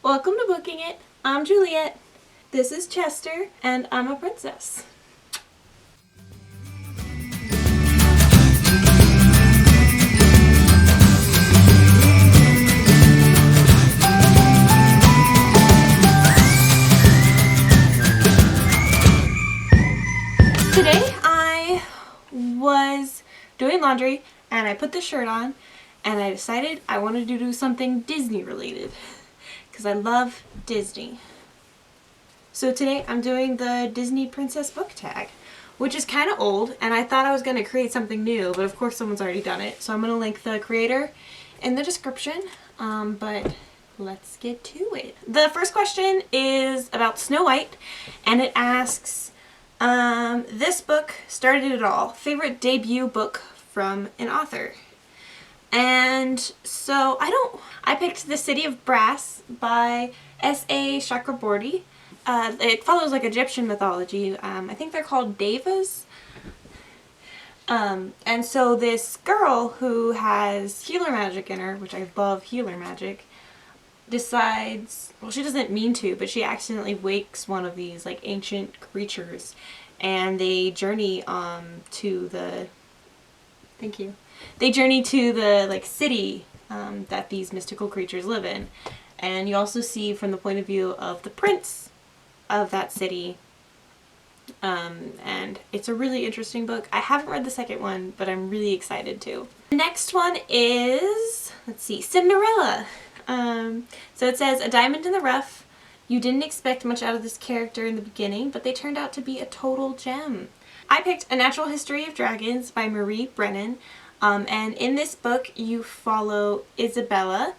Welcome to Booking It. I'm Juliet. This is Chester, and I'm a princess. Today I was doing laundry and I put this shirt on and I decided I wanted to do something Disney related because I love Disney. So today I'm doing the Disney Princess book tag, which is kind of old, and I thought I was going to create something new, but of course someone's already done it. So I'm going to link the creator in the description, but let's get to it. The first question is about Snow White, and it asks, this book started it all. Favorite debut book from an author? And so I picked The City of Brass by S.A. Chakraborty. It follows like Egyptian mythology. I think they're called devas. And so this girl who has healer magic in her, which I love healer magic, decides, well, she doesn't mean to, but she accidentally wakes one of these like ancient creatures, and they journey to the like city that these mystical creatures live in. And you also see from the point of view of the prince of that city, and it's a really interesting book. I haven't read the second one, but I'm really excited to. The next one is, let's see, Cinderella. So it says, a diamond in the rough. You didn't expect much out of this character in the beginning, but they turned out to be a total gem. I picked A Natural History of Dragons by Marie Brennan, and in this book you follow Isabella,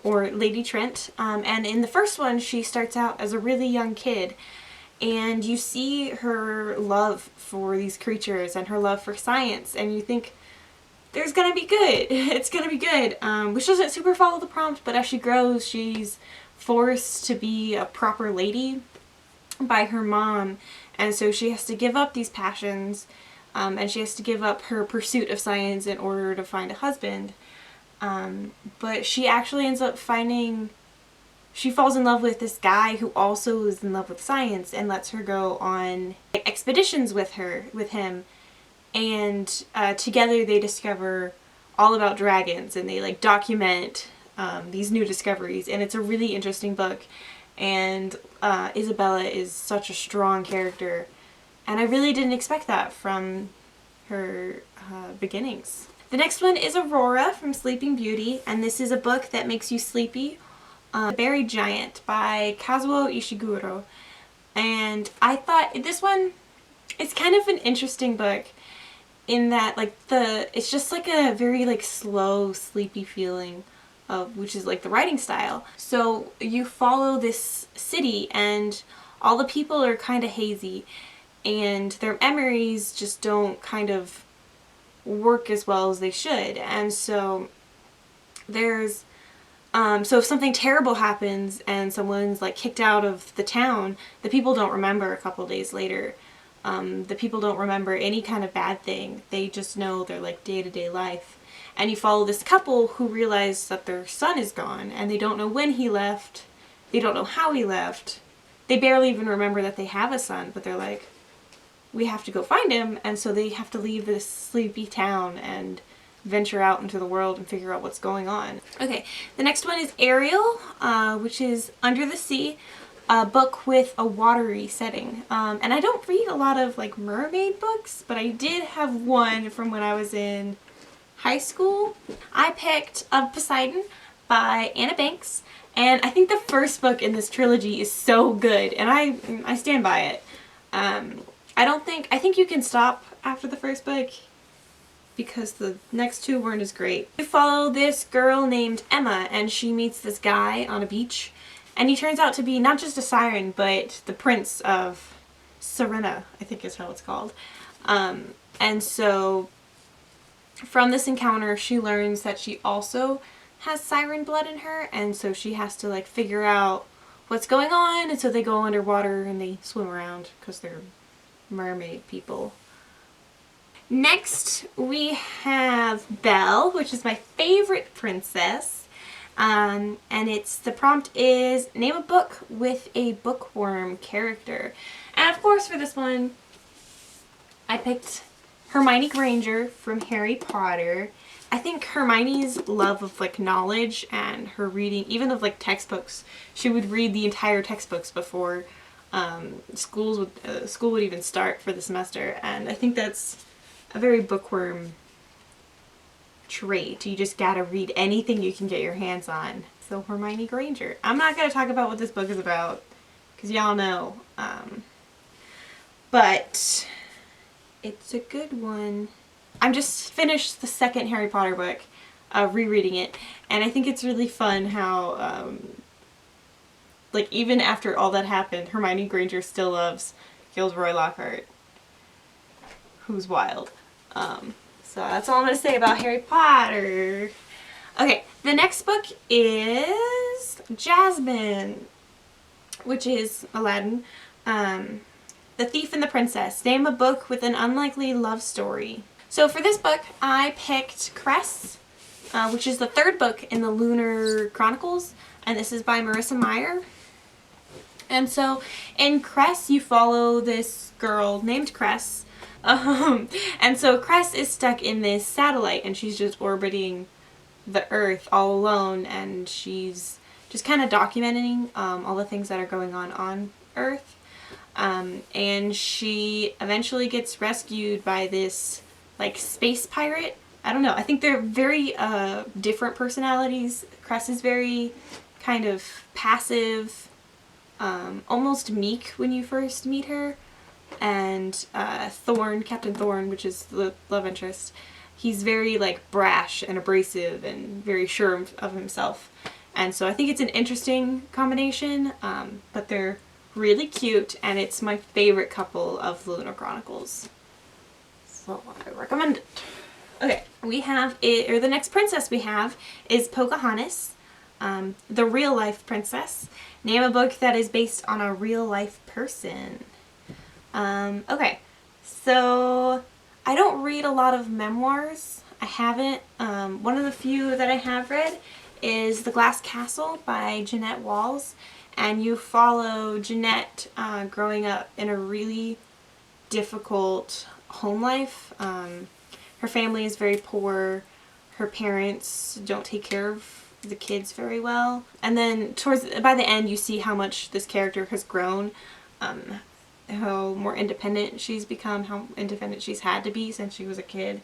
or Lady Trent, and in the first one she starts out as a really young kid, and you see her love for these creatures and her love for science, and you think, there's gonna be good. It's gonna be good. Which doesn't super follow the prompt, but as she grows, she's forced to be a proper lady by her mom, and so she has to give up these passions, and she has to give up her pursuit of science in order to find a husband. But she actually ends up she falls in love with this guy who also is in love with science and lets her go on expeditions with him. And together they discover all about dragons, and they like document these new discoveries, and it's a really interesting book. And Isabella is such a strong character, and I really didn't expect that from her beginnings. The next one is Aurora from Sleeping Beauty, and this is a book that makes you sleepy. The Buried Giant by Kazuo Ishiguro. And I thought this one, it's kind of an interesting book in that it's just like a very like slow, sleepy feeling of, which is like the writing style. So you follow this city and all the people are kind of hazy and their memories just don't kind of work as well as they should. And so there's so if something terrible happens and someone's like kicked out of the town, the people don't remember a couple days later. The people don't remember any kind of bad thing. They just know their like day-to-day life. And you follow this couple who realize that their son is gone, and they don't know when he left. They don't know how he left. They barely even remember that they have a son, but they're like, we have to go find him. And so they have to leave this sleepy town and venture out into the world and figure out what's going on. Okay, the next one is Ariel, which is Under the Sea, a book with a watery setting. And I don't read a lot of like mermaid books, but I did have one from when I was in high school. I picked Of Poseidon by Anna Banks, and I think the first book in this trilogy is so good, and I stand by it. I think you can stop after the first book, because the next two weren't as great. We follow this girl named Emma, and she meets this guy on a beach, and he turns out to be not just a siren, but the prince of Serena, I think is how it's called. And so from this encounter, she learns that she also has siren blood in her, and so she has to like figure out what's going on, and so they go underwater and they swim around because they're mermaid people. Next we have Belle, which is my favorite princess, And the prompt is name a book with a bookworm character. And of course for this one, I picked Hermione Granger from Harry Potter. I think Hermione's love of like knowledge and her reading, even of like textbooks, she would read the entire textbooks before school would even start for the semester, and I think that's a very bookworm trait. You just gotta read anything you can get your hands on. So Hermione Granger. I'm not gonna talk about what this book is about because y'all know, but it's a good one. I'm just finished the second Harry Potter book, rereading it, and I think it's really fun how like even after all that happened, Hermione Granger still loves Gilderoy Lockhart, who's wild. So that's all I'm going to say about Harry Potter. Okay, the next book is Jasmine, which is Aladdin. The Thief and the Princess. Name a book with an unlikely love story. So for this book, I picked Cress, which is the third book in the Lunar Chronicles, and this is by Marissa Meyer. And so in Cress, you follow this girl named Cress. And so Cress is stuck in this satellite and she's just orbiting the Earth all alone, and she's just kind of documenting all the things that are going on Earth. And she eventually gets rescued by this like space pirate. I don't know. I think they're very different personalities. Cress is very kind of passive, almost meek when you first meet her, and Thorn, Captain Thorn, which is the love interest, he's very like brash and abrasive and very sure of himself, and so I think it's an interesting combination, but they're really cute, and it's my favorite couple of the Lunar Chronicles, so I recommend it. Okay, we have the next princess we have is Pocahontas, the real life princess. Name a book that is based on a real life person. Okay, so I don't read a lot of memoirs. I haven't. One of the few that I have read is The Glass Castle by Jeanette Walls, and you follow Jeanette growing up in a really difficult home life. Her family is very poor. Her parents don't take care of the kids very well, and then by the end you see how much this character has grown, how more independent she's become, how independent she's had to be since she was a kid,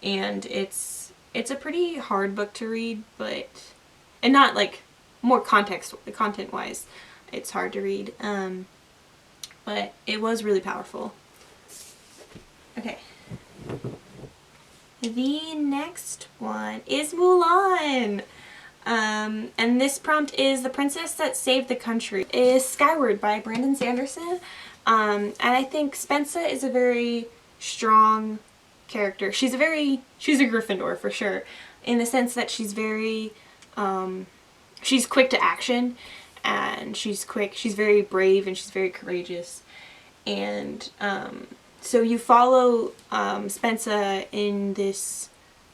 and it's a pretty hard book to read, and not like more content wise it's hard to read, but it was really powerful. Okay. The next one is Mulan. And this prompt is The Princess That Saved the Country. It is Skyward by Brandon Sanderson. And I think Spensa is a very strong character. She's a Gryffindor for sure, in the sense that she's very, she's quick to action, and she's very brave, and she's very courageous. And so you follow Spensa in this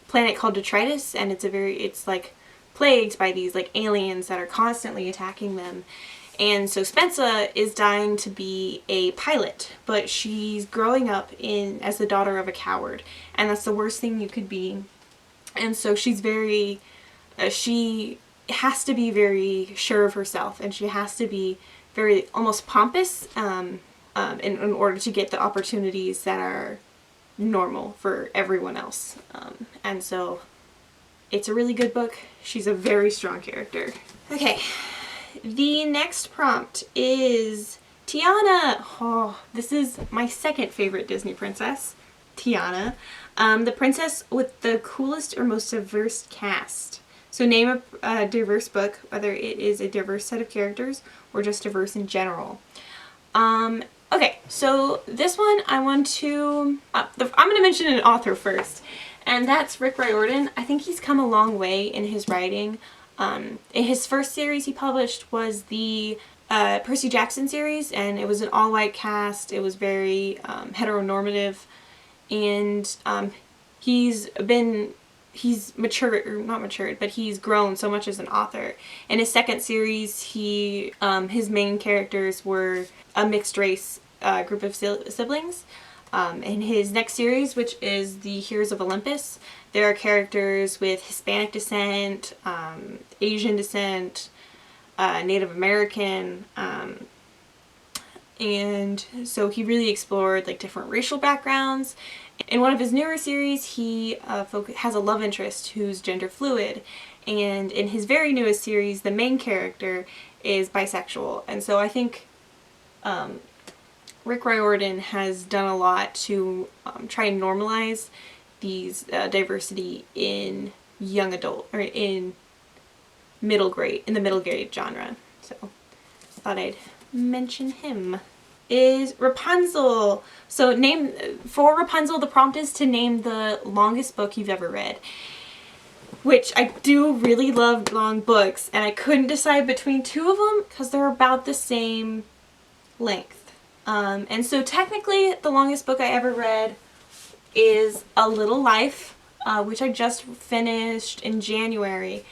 planet called Detritus, and it's like plagued by these like aliens that are constantly attacking them. And so Spensa is dying to be a pilot, but she's growing up as the daughter of a coward, and that's the worst thing you could be. And so she's very, she has to be very sure of herself, and she has to be very almost pompous in order to get the opportunities that are normal for everyone else. And so it's a really good book. She's a very strong character. Okay, the next prompt is Tiana. Oh, this is my second favorite Disney princess, Tiana. The princess with the coolest or most diverse cast. So name a diverse book, whether it is a diverse set of characters or just diverse in general. Okay, so this one I'm going to mention an author first, and that's Rick Riordan. I think he's come a long way in his writing. In his first series he published was the Percy Jackson series, and it was an all-white cast. It was very heteronormative, and he's been he's matured, or not matured, but he's grown so much as an author. In his second series, his main characters were a mixed race group of siblings. In his next series, which is the Heroes of Olympus, there are characters with Hispanic descent, Asian descent, Native American, and so he really explored like different racial backgrounds. In one of his newer series, he has a love interest who's gender fluid, and in his very newest series, the main character is bisexual. And so I think Rick Riordan has done a lot to try and normalize these diversity in young adult, or in the middle grade genre. So I thought I'd mention him. Is Rapunzel. So for Rapunzel, the prompt is to name the longest book you've ever read, which I do really love long books, and I couldn't decide between two of them because they're about the same length. And so technically the longest book I ever read is A Little Life, which I just finished in January,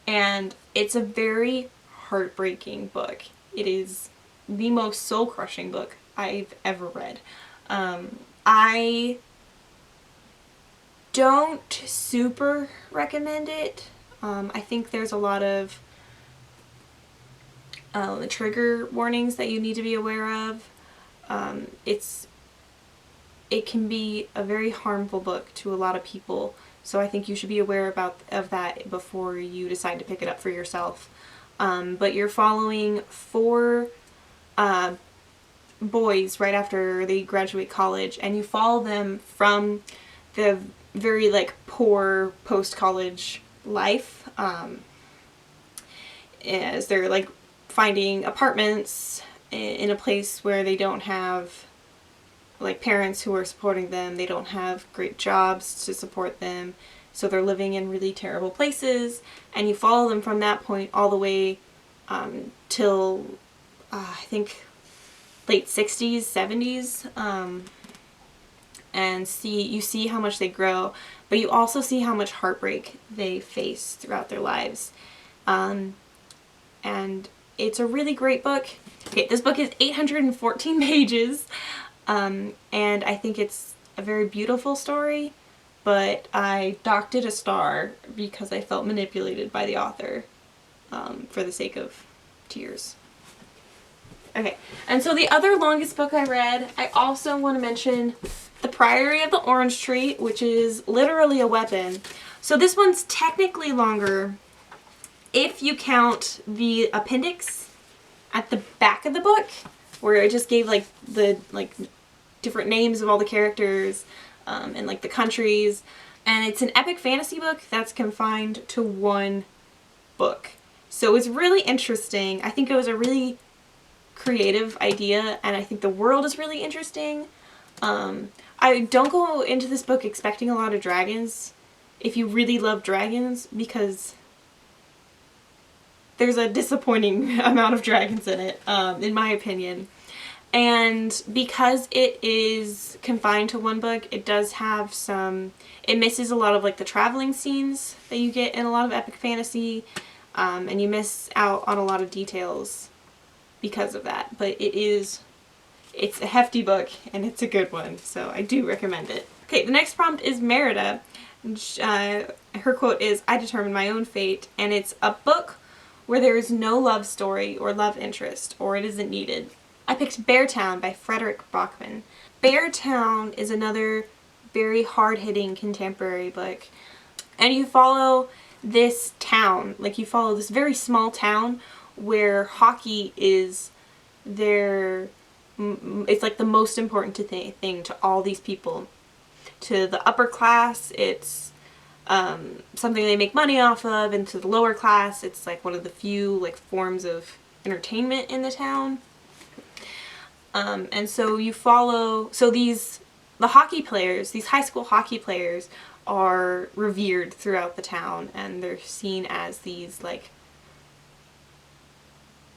and it's a very heartbreaking book. It is the most soul-crushing book I've ever read. I don't super recommend it. I think there's a lot of trigger warnings that you need to be aware of. It can be a very harmful book to a lot of people, so I think you should be aware of that before you decide to pick it up for yourself. But you're following 4 boys right after they graduate college, and you follow them from the very like poor post-college life as they're like finding apartments in a place where they don't have like parents who are supporting them. They don't have great jobs to support them, so they're living in really terrible places, and you follow them from that point all the way till I think late 60s, 70s, and you see how much they grow, but you also see how much heartbreak they face throughout their lives. And it's a really great book. Okay, this book is 814 pages, and I think it's a very beautiful story, but I docked it a star because I felt manipulated by the author for the sake of tears. Okay, and so the other longest book I read, I also want to mention The Priory of the Orange Tree, which is literally a weapon. So this one's technically longer if you count the appendix at the back of the book, where it just gave like the different names of all the characters and like the countries. And it's an epic fantasy book that's confined to one book. So it's really interesting. I think it was a really creative idea, and I think the world is really interesting. I don't go into this book expecting a lot of dragons if you really love dragons, because there's a disappointing amount of dragons in it, in my opinion. And because it is confined to one book, it does have it misses a lot of like the traveling scenes that you get in a lot of epic fantasy, and you miss out on a lot of details because of that. But it's a hefty book, and it's a good one, so I do recommend it. Okay, the next prompt is Merida. Her quote is, "I determine my own fate," and it's a book where there is no love story or love interest, or it isn't needed. I picked Beartown by Frederick Bachman. Beartown is another very hard-hitting contemporary book, and you follow this town, like you follow this very small town where hockey is it's like the most important thing to all these people. To the upper class, it's something they make money off of, and to the lower class, it's like one of the few like forms of entertainment in the town. And so you follow, the hockey players, these high school hockey players are revered throughout the town, and they're seen as these like,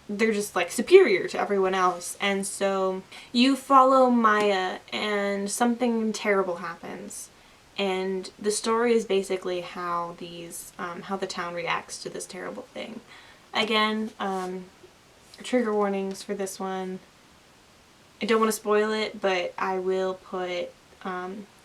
they're just like superior to everyone else. And so you follow Maya, and something terrible happens, and the story is basically how how the town reacts to this terrible thing. Again, trigger warnings for this one. I don't want to spoil it, but I will put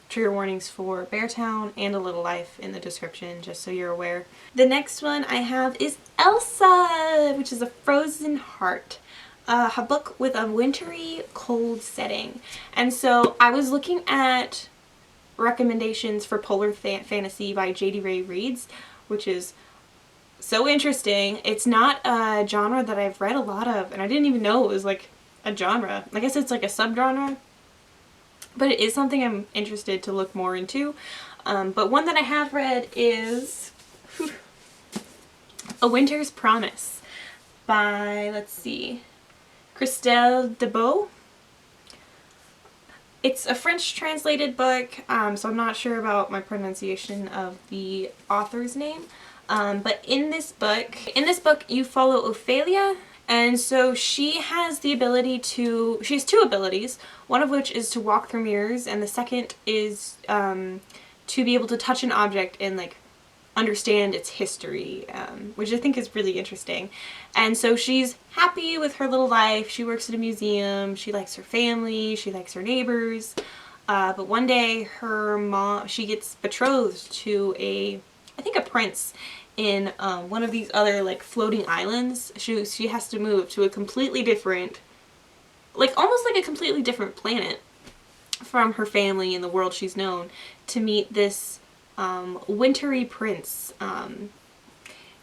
trigger warnings for Beartown and A Little Life in the description, just so you're aware. The next one I have is Elsa, which is a Frozen Heart. A book with a wintry, cold setting. And so I was looking at recommendations for Polar Fantasy by Jadeyraereads, which is so interesting. It's not a genre that I've read a lot of, and I didn't even know it was like a genre. I guess it's like a subgenre, but it is something I'm interested to look more into. But one that I have read is A Winter's Promise by, let's see, Christelle Debeau. It's a French translated book, so I'm not sure about my pronunciation of the author's name. But in this book you follow Ophelia, and so she has the ability to, she has two abilities, one of which is to walk through mirrors, and the second is to be able to touch an object and like understand its history, which I think is really interesting. And so she's happy with her little life. She works at a museum, she likes her family, she likes her neighbors, but one day her mom, she gets betrothed to I think a prince in one of these other like floating islands. She has to move to a completely different, like almost like a completely different planet from her family and the world she's known, to meet this wintry prince.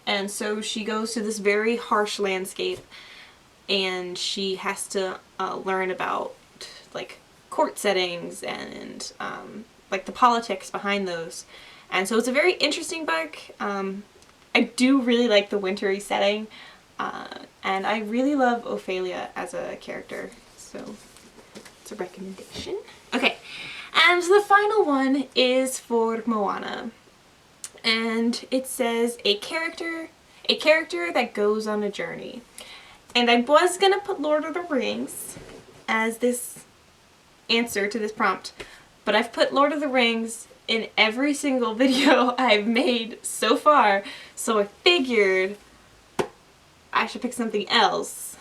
And so she goes to this very harsh landscape, and she has to learn about like court settings and like the politics behind those. And so it's a very interesting book. I do really like the wintry setting, and I really love Ophelia as a character, so it's a recommendation. Okay, and the final one is for Moana, and it says a character that goes on a journey. And I was gonna put Lord of the Rings as this answer to this prompt, but I've put Lord of the Rings in every single video I've made so far, so I figured I should pick something else.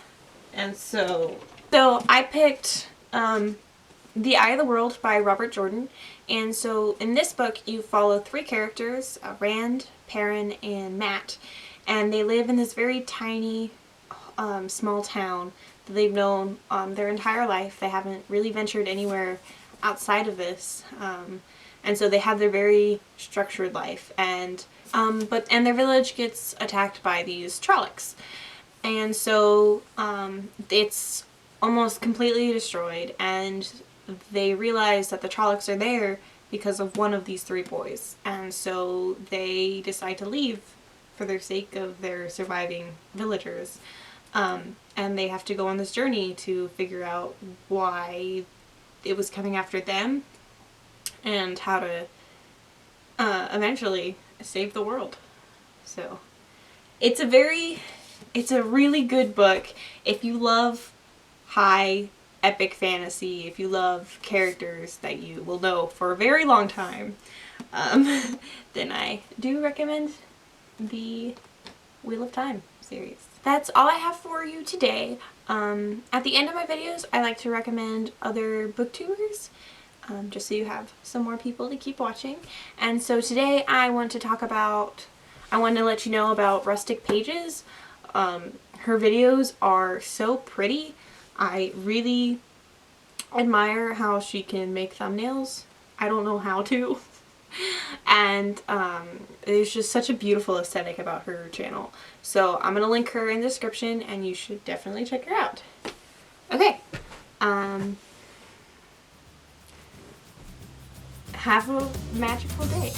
And so I picked The Eye of the World by Robert Jordan. And so in this book you follow three characters, Rand, Perrin, and Matt, and they live in this very tiny small town that they've known their entire life. They haven't really ventured anywhere outside of this. And so they have their very structured life, and their village gets attacked by these Trollocs, and so it's almost completely destroyed, and they realize that the Trollocs are there because of one of these three boys, and so they decide to leave for the sake of their surviving villagers, and they have to go on this journey to figure out why it was coming after them, and how to eventually save the world. So it's a really good book. If you love high epic fantasy, if you love characters that you will know for a very long time, then I do recommend the Wheel of Time series. That's all I have for you today. At the end of my videos, I like to recommend other booktubers, just so you have some more people to keep watching. And so today I want to let you know about Rustic Pages. Her videos are so pretty. I really admire how she can make thumbnails. I don't know how to. And there's just such a beautiful aesthetic about her channel. So I'm going to link her in the description, and you should definitely check her out. Okay. Have a magical day.